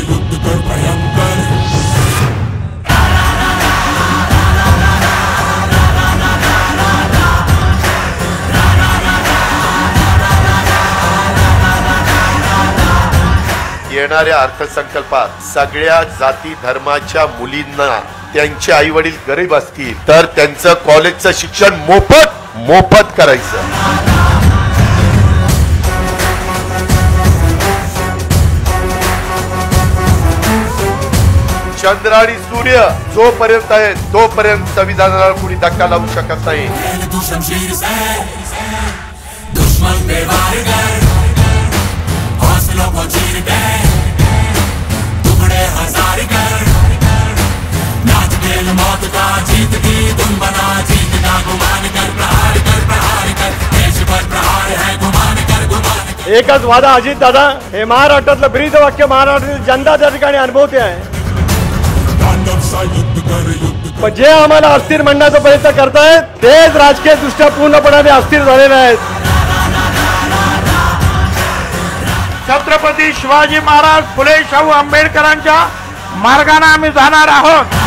युद्ध कर भयंकर। येणाऱ्या अर्थसंकल्पात सगळ्या जाती धर्माच्या मुलींना त्यांचे आई वडील गरीब असतील तर त्यांचं कॉलेजचं शिक्षण मोफत करायचं। चंद्र आणि सूर्य जोपर्यंत आहे तोपर्यंत संविधानाला कुणी धक्का लावू शकत नाही। एकच वादा अजित दादा, हे महाराष्ट्रातलं ब्रीद वाक्य महाराष्ट्रातील जनता त्या ठिकाणी अनुभवते आहे। पण जे आम्हाला अस्थिर म्हणण्याचा प्रयत्न करतायत तेच राजकीय दृष्ट्या पूर्णपणे अस्थिर झालेले आहेत। छत्रपती शिवाजी महाराज फुले शाहू आंबेडकरांच्या मार्गाने आम्ही जाणार आहोत।